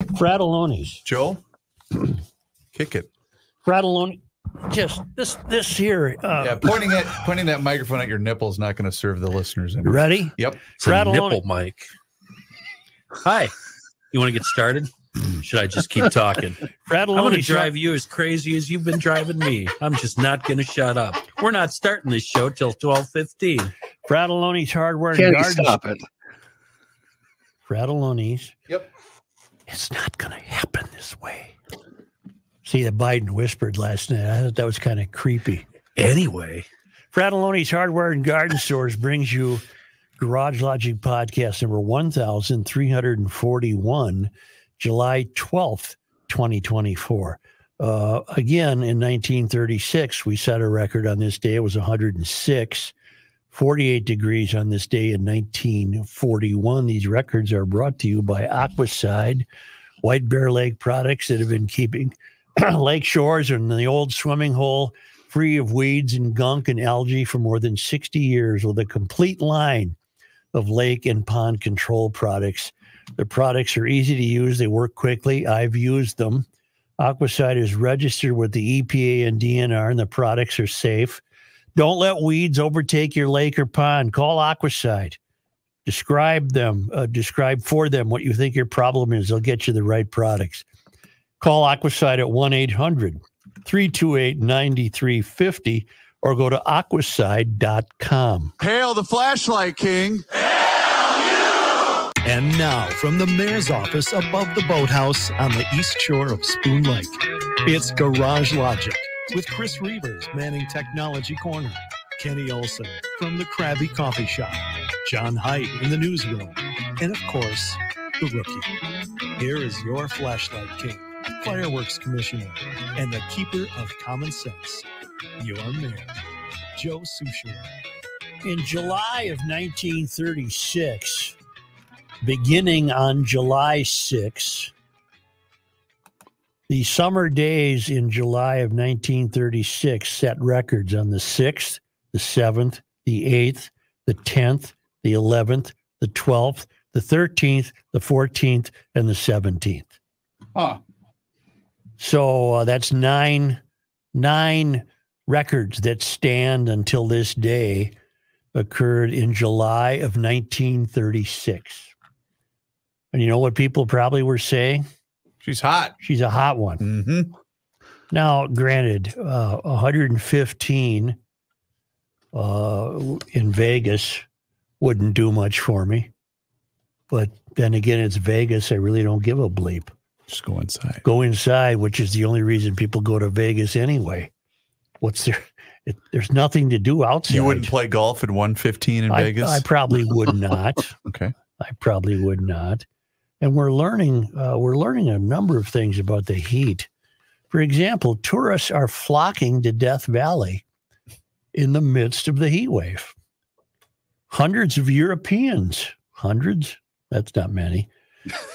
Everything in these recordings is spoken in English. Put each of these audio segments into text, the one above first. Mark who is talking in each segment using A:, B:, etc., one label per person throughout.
A: Frattallones.
B: Joe, kick it.
A: Frattallones. Just this here.
B: Pointing that microphone at your nipple is not going to serve the listeners.
A: You ready?
B: Yep.
C: It's a nipple mic. Hi. You want to get started? Should I just keep talking? I'm going to drive you as crazy as you've been driving me. I'm just not going to shut up. We're not starting this show till 12:15.
A: Frattallones Hardware and
D: Can't
A: Garden.
D: stop it.
A: Frattallones.
B: Yep.
A: It's not going to happen this way. See, that Biden whispered last night. I thought that was kind of creepy.
C: Anyway.
A: Frattallones Hardware and Garden Stores brings you Garage Logic Podcast number 1341, July 12th, 2024. Again, in 1936, we set a record on this day. It was 106, 48 degrees on this day in 1941. These records are brought to you by Aquaside, White Bear Lake products that have been keeping lake shores and the old swimming hole free of weeds and gunk and algae for more than 60 years with a complete line of lake and pond control products. The products are easy to use. They work quickly. I've used them. Aquaside is registered with the EPA and DNR, and the products are safe. Don't let weeds overtake your lake or pond. Call Aquaside. Describe for them what you think your problem is. They'll get you the right products. Call Aquaside at 1-800-328-9350 or go to aquaside.com.
E: Hail the flashlight king.
F: And now, from the mayor's office above the boathouse on the east shore of Spoon Lake, it's Garage Logic with Chris Reavers manning Technology Corner, Kenny Olson from the Krabby Coffee Shop, John Heidt in the newsroom, and of course, the Rookie. Here is your flashlight king, fireworks commissioner, and the keeper of common sense, your mayor, Joe Souchere.
A: In July of 1936, beginning on July 6, the summer days in July of 1936 set records on the 6th, the 7th, the 8th, the 10th, the 11th, the 12th, the 13th, the 14th, and the 17th.
B: Huh.
A: So that's nine records that stand until this day occurred in July of 1936. And you know what people probably were saying?
B: She's hot.
A: She's a hot one.
B: Mm-hmm.
A: Now, granted, 115 in Vegas wouldn't do much for me. But then again, it's Vegas. I really don't give a bleep.
B: Just go inside.
A: Go inside, which is the only reason people go to Vegas anyway. What's there? There's nothing to do outside.
B: You wouldn't play golf at 115 in Vegas?
A: I probably would not.
B: Okay.
A: I probably would not. And we're learning a number of things about the heat. For example, tourists are flocking to Death Valley in the midst of the heat wave. Hundreds of Europeans, that's not many,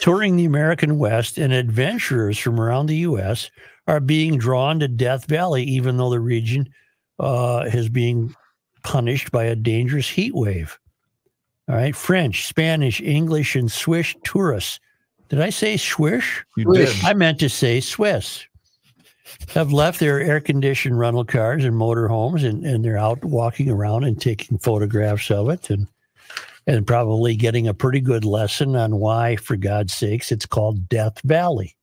A: touring the American West, and adventurers from around the U.S. are being drawn to Death Valley, even though the region is being punished by a dangerous heat wave. All right, French, Spanish, English, and Swiss tourists. Did I say Swish?
B: You did.
A: I meant to say Swiss. Have left their air-conditioned rental cars and motorhomes, and they're out walking around and taking photographs of it, and probably getting a pretty good lesson on why, for God's sakes, it's called Death Valley.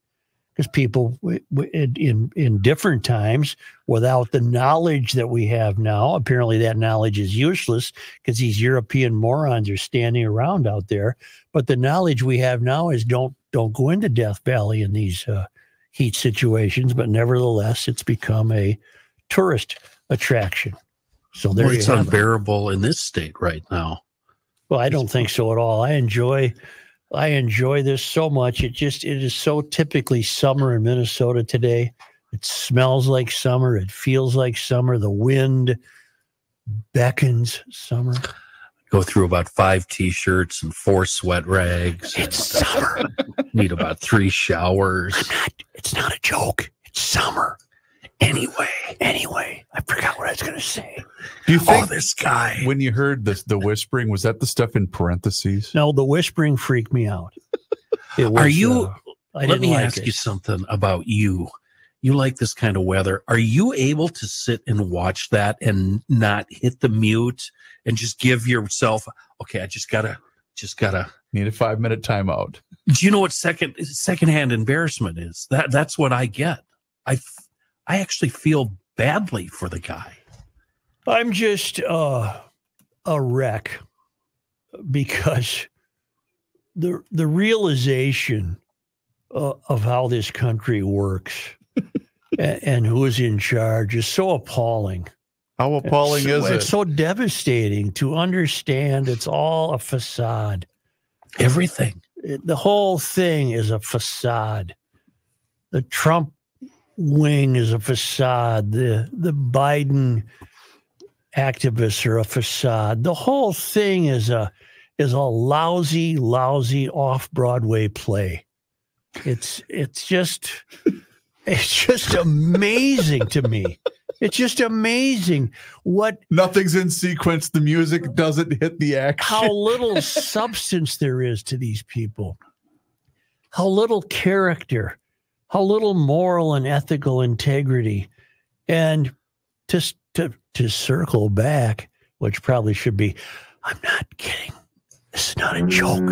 A: Because people in different times, without the knowledge that we have now, apparently that knowledge is useless because these European morons are standing around out there. But the knowledge we have now is don't go into Death Valley in these heat situations. But nevertheless, it's become a tourist attraction. So there
C: it's unbearable in this state right now.
A: Well, I don't think so at all. I enjoy this so much. It is so typically summer in Minnesota today. It smells like summer. It feels like summer. The wind beckons summer.
C: Go through about 5 T-shirts and 4 sweat rags.
A: It's summer.
C: Need about 3 showers.
A: It's not a joke. It's summer. Anyway, I forgot what I was going to say.
B: Do you think
C: this guy,
B: when you heard the whispering, was that the stuff in parentheses?
A: No, the whispering freaked me out.
C: Are you Let me ask you something about you. You like this kind of weather. Are you able to sit and watch that and not hit the mute and just give yourself, okay, I just gotta
B: need a 5-minute timeout.
C: Do you know what secondhand embarrassment is? That's what I get. I actually feel badly for the guy.
A: I'm just a wreck because the realization of how this country works and who is in charge is so appalling.
B: How appalling is it?
A: It's so devastating to understand it's all a facade.
C: Everything.
A: The whole thing is a facade. The Trump wing is a facade. The Biden activists are a facade. The whole thing is a lousy off-Broadway play. It's just amazing to me. It's just amazing what
B: nothing's in sequence. The music doesn't hit the action.
A: How little substance there is to these people. How little character. How little moral and ethical integrity. And to circle back, which probably should be, I'm not kidding. This is not a joke.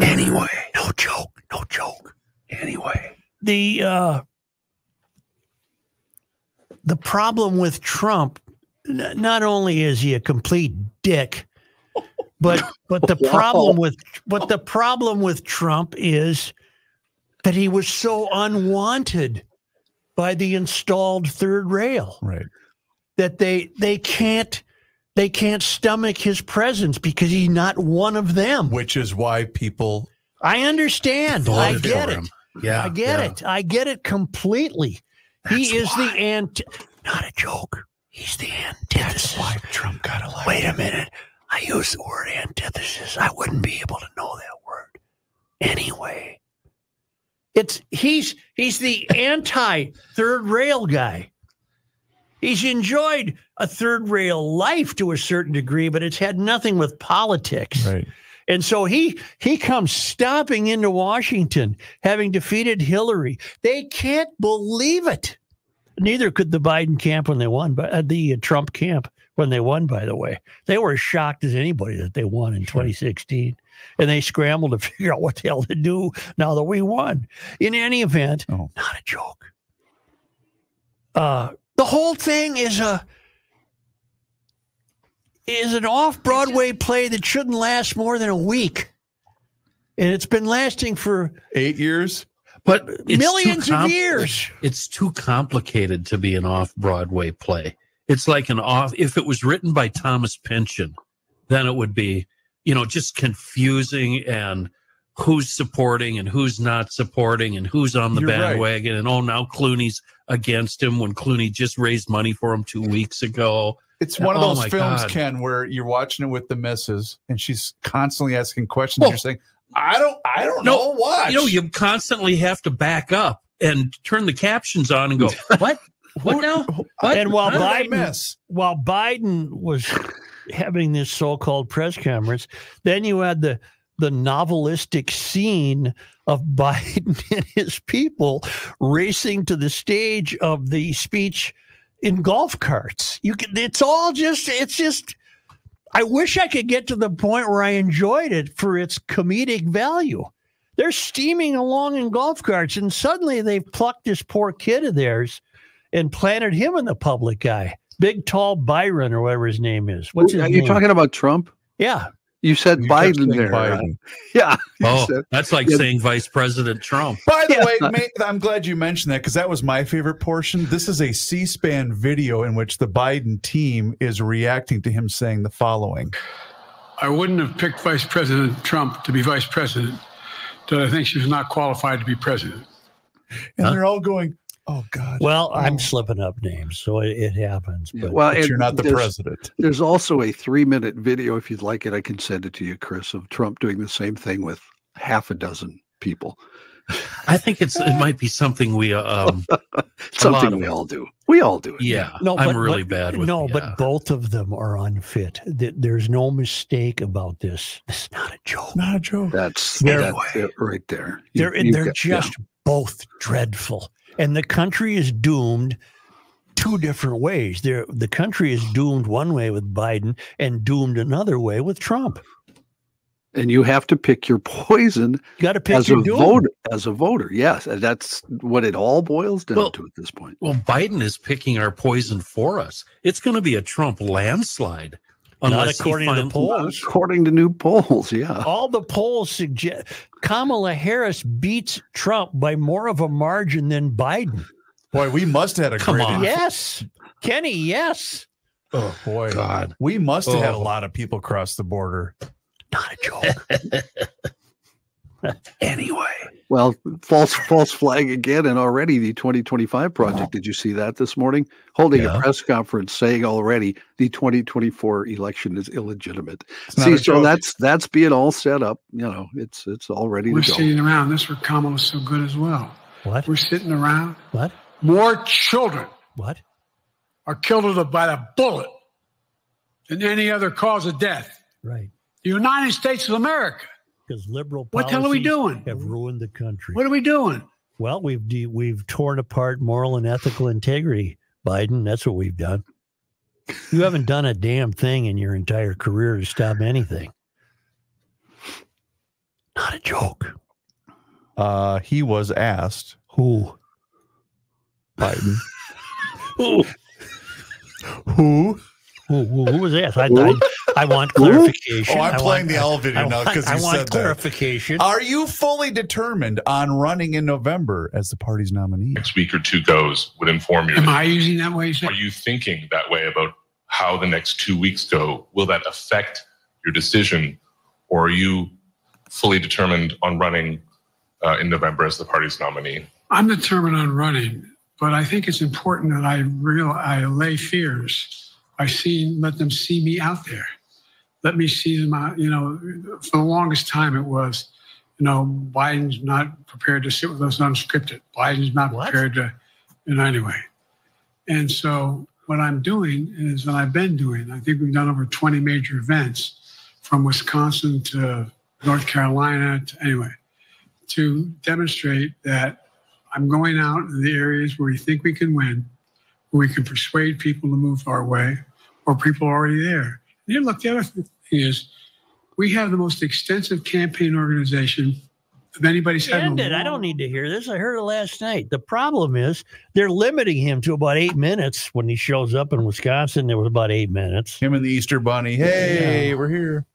A: Anyway, no joke. Anyway, the problem with Trump, not only is he a complete dick, but the problem with Trump is that he was so unwanted by the installed third rail,
B: right?
A: That they can't stomach his presence because he's not one of them.
B: Which is why people.
A: I understand. I get it.
C: Yeah,
A: I get it. I get it completely. He is the not a joke. He's the antithesis.
B: That's why Trump got elected.
A: Wait a minute. I use the word antithesis. I wouldn't be able to know that word anyway. He's the anti-third rail guy. He's enjoyed a third rail life to a certain degree, but it's had nothing with politics.
B: Right.
A: And so he comes stomping into Washington, having defeated Hillary. They can't believe it. Neither could the Biden camp when they won, but the Trump camp when they won, by the way. They were as shocked as anybody that they won in 2016. And they scrambled to figure out what the hell to do now that we won. In any event, not a joke. The whole thing is an off-Broadway play that shouldn't last more than a week. And it's been lasting for
B: 8 years.
C: But
A: millions of years.
C: It's too complicated to be an off-Broadway play. It's like if it was written by Thomas Pynchon, then it would be, just confusing and who's supporting and who's not supporting and who's on the bandwagon. Right. And now Clooney's against him when Clooney just raised money for him 2 weeks ago.
B: It's one of those films, Ken, where you're watching it with the missus and she's constantly asking questions. You're saying, I don't know what.
C: You constantly have to back up and turn the captions on and go, what? What now? What?
A: And while Biden was having this so-called press conference, then you had the novelistic scene of Biden and his people racing to the stage of the speech in golf carts. It's just I wish I could get to the point where I enjoyed it for its comedic value. They're steaming along in golf carts, and suddenly they've plucked this poor kid of theirs and planted him in the public eye. Big, tall Byron, or whatever his name is. What's his name?
D: Are you talking about Trump?
A: Yeah.
D: You said Biden there.
B: Biden.
D: Yeah.
C: That's like saying Vice President Trump.
B: By the way, I'm glad you mentioned that because that was my favorite portion. This is a C-SPAN video in which the Biden team is reacting to him saying the following.
G: I wouldn't have picked Vice President Trump to be vice president because I think she was not qualified to be president.
B: And they're all going, oh, God.
A: Well, I'm slipping up names, so it happens. But,
B: but you're not the president.
D: There's also a 3-minute video, if you'd like it, I can send it to you, Chris, of Trump doing the same thing with half a dozen people.
C: I think it might be something we
D: something we all do. We all do it.
C: Yeah,
A: No,
C: I'm really bad with
A: but both of them are unfit. There's no mistake about this. This is not a joke.
B: Not a joke.
D: That's it right there.
A: They're just both dreadful, and the country is doomed two different ways. The country is doomed one way with Biden and doomed another way with Trump.
D: And you have to pick your poison.
A: You got to pick
D: as
A: your
D: a voter. As a voter, yes, and that's what it all boils down to at this point.
C: Well, Biden is picking our poison for us. It's going to be a Trump landslide,
A: unless according to the polls.
D: According to new polls, yeah.
A: All the polls suggest Kamala Harris beats Trump by more of a margin than Biden.
B: Boy, we must have had a great.
A: Yes, Kenny. Yes.
B: Oh boy,
C: God,
B: we must have had a lot of people cross the border.
A: Not a joke.
C: Anyway.
D: Well, false flag again, and already the 2025 project. Did you see that this morning? Holding a press conference saying already the 2024 election is illegitimate. See, so that's being all set up. You know, it's all ready to go.
G: We're sitting around. That's where Kamala's so good as well.
A: What?
G: We're sitting around.
A: What?
G: More children.
A: What?
G: Are killed by the bullet than any other cause of death.
A: Right.
G: The United States of America.
A: Because liberal
G: policies what the hell are we doing?
A: Have ruined the country.
G: What are we doing?
A: Well, we've torn apart moral and ethical integrity, Biden. That's what we've done. You haven't done a damn thing in your entire career to stop anything. Not a joke.
B: He was asked.
A: Who?
B: Biden.
A: Who? Who was asked? I want clarification.
B: Oh, I'm playing the elevator now because you said
A: clarification.
B: Are you fully determined on running in November as the party's nominee?
H: Next week or two goes would inform you.
G: Am I using that way?
H: Are you thinking that way about how the next 2 weeks go? Will that affect your decision, or are you fully determined on running in November as the party's nominee?
G: I'm determined on running, but I think it's important that I allay fears. Let them see me out there. Let me see them out. You know, for the longest time it was, you know, Biden's not prepared to sit with us unscripted. Biden's not prepared to, anyway. And so what I'm doing is what I've been doing. I think we've done over 20 major events from Wisconsin to North Carolina to demonstrate that I'm going out in the areas where we think we can win, where we can persuade people to move our way, or people are already there. And look, the other thing is we have the most extensive campaign organization of anybody's had.
A: I don't need to hear this. I heard it last night. The problem is they're limiting him to about 8 minutes. When he shows up in Wisconsin, there was about 8 minutes.
B: Him and the Easter Bunny. Hey, we're here.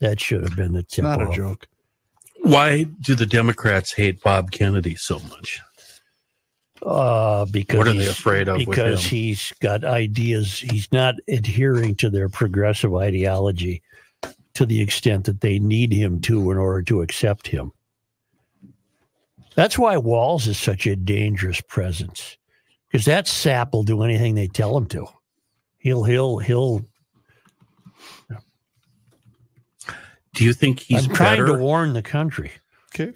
A: That should have been the tip.
B: Not a joke.
C: Why do the Democrats hate Bob Kennedy so much?
A: Because
C: what are they afraid of?
A: Because he's got ideas. He's not adhering to their progressive ideology to the extent that they need him to in order to accept him. That's why Walz is such a dangerous presence, because that sap will do anything they tell him to. He'll.
C: Do you think he's
A: I'm trying to warn the country.
B: Okay.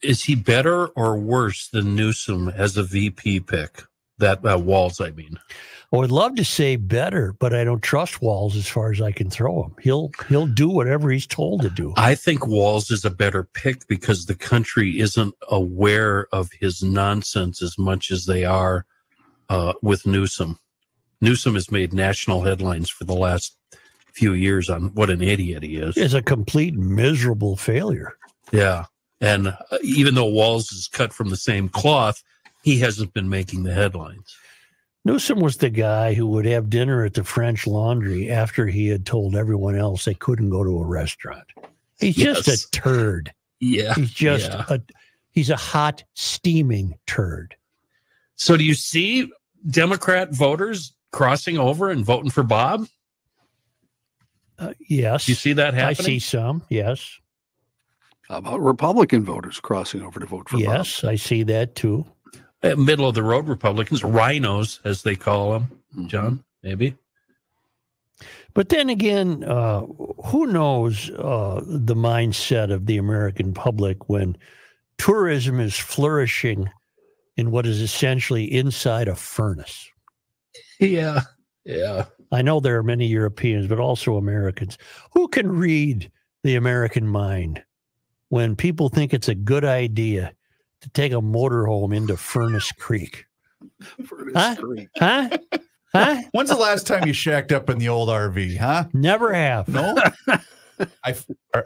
C: Is he better or worse than Newsom as a VP pick? That Walz, I mean.
A: I would love to say better, but I don't trust Walz as far as I can throw him. He'll do whatever he's told to do.
C: I think Walz is a better pick because the country isn't aware of his nonsense as much as they are with Newsom. Newsom has made national headlines for the last few years on what an idiot he is.
A: Is a complete miserable failure.
C: Yeah. And even though Walz is cut from the same cloth, he hasn't been making the headlines.
A: Newsom was the guy who would have dinner at the French Laundry after he had told everyone else they couldn't go to a restaurant. He's just a turd.
C: Yeah.
A: He's just he's a hot, steaming turd.
C: So do you see Democrat voters crossing over and voting for Bob?
A: Yes.
C: Do you see that happening?
A: I see some, yes.
D: How about Republican voters crossing over to vote for Bob?
A: Yes, I see that too.
C: Middle of the road Republicans, rhinos, as they call them, John, maybe.
A: But then again, who knows the mindset of the American public when tourism is flourishing in what is essentially inside a furnace.
C: Yeah. Yeah.
A: I know there are many Europeans, but also Americans who can read the American mind when people think it's a good idea to take a motorhome into Furnace Creek.
D: Furnace Creek.
A: Huh? Huh?
B: When's the last time you shacked up in the old RV, huh?
A: Never have.
B: No?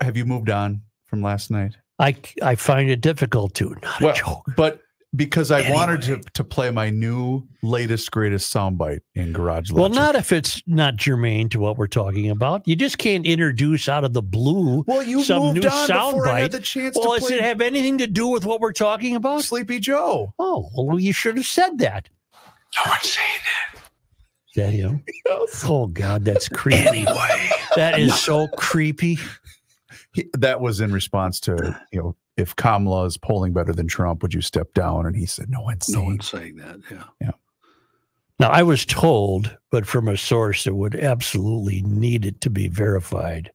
B: Have you moved on from last night?
A: I find it difficult to. Not a joke.
B: But because I wanted to play my new latest greatest soundbite in Garage Logic.
A: Well, not if it's not germane to what we're talking about. You just can't introduce out of the blue some new soundbite. Does it have anything to do with what we're talking about?
B: Sleepy Joe.
A: Oh, well, you should have said that.
G: No one's saying that.
A: Is that him? Oh, God, that's creepy.
C: Anyway.
A: That is so creepy.
B: That was in response to, if Kamala is polling better than Trump, would you step down? And he said, no one's
D: saying that. Yeah.
A: Now, I was told, but from a source that would absolutely need it to be verified,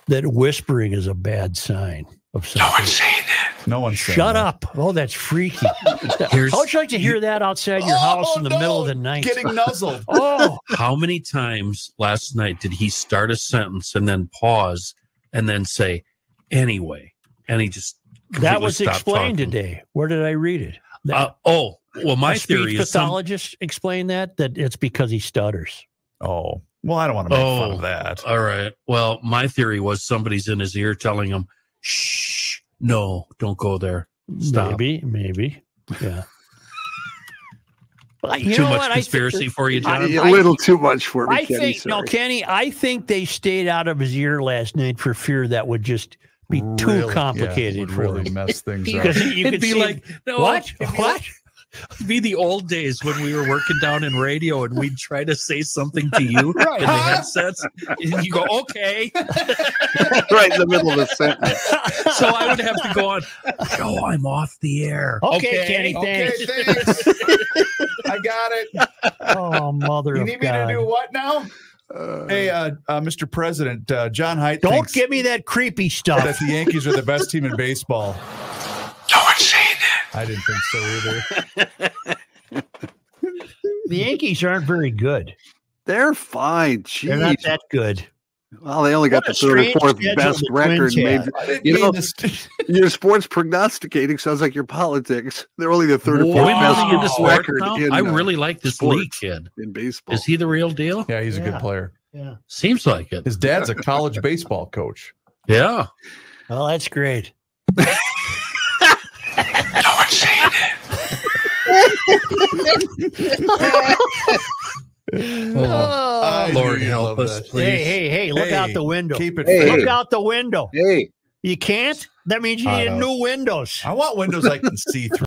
A: that whispering is a bad sign of something.
G: No one's saying that.
B: No one's saying
A: Shut
B: that.
A: up. Oh, that's freaky. How would you like to hear that outside your house in the middle of the night?
B: Getting nuzzled.
A: Oh.
C: How many times last night did he start a sentence and then pause and then say, anyway? And he just...
A: That was explained today. Where did I read it?
C: Well, my theory is
A: pathologist explained that it's because he stutters.
B: Oh, well, I don't want to make fun of that.
C: All right. Well, my theory was somebody's in his ear telling him, shh, no, don't go there. Stop.
A: Maybe. Yeah.
C: Too much conspiracy for you, John?
D: A little too much for me, Kenny.
A: Kenny, I think they stayed out of his ear last night for fear that would just be too complicated for
B: really
A: him.
B: mess things up.
A: Because
C: It'd be like,
A: what?
C: It'd be the old days when we were working down in radio and we'd try to say something to you in the headsets. And you go, okay.
D: Right in the middle of the sentence.
C: So I would have to go on, no, I'm off the air.
A: Okay, Kenny, thanks.
B: Okay, thanks. I got it.
A: Oh, mother
B: You
A: of
B: need
A: God.
B: me to do what now? Hey, Mr. President, John Heidt
A: Don't
B: thinks
A: give me that creepy stuff.
B: that the Yankees are the best team in baseball.
G: No one's saying that.
B: I didn't think so either.
A: The Yankees aren't very good.
D: They're fine. Jeez.
A: They're not that good.
D: Well, they only got the third or fourth best record. Maybe your sports prognosticating sounds like your politics. They're only the third or fourth best record.
C: I really like this Lee kid
D: in baseball.
C: Is he the real deal?
B: Yeah, he's a good player.
A: Yeah,
C: seems like it.
B: His dad's a college baseball coach.
C: Yeah.
A: Well, that's great.
G: No one's saying that.
C: Lord help us, please.
A: Hey, look out the window.
B: Keep it
A: Look out the window.
D: Hey.
A: You can't? That means you need new windows.
B: I want windows I can see through.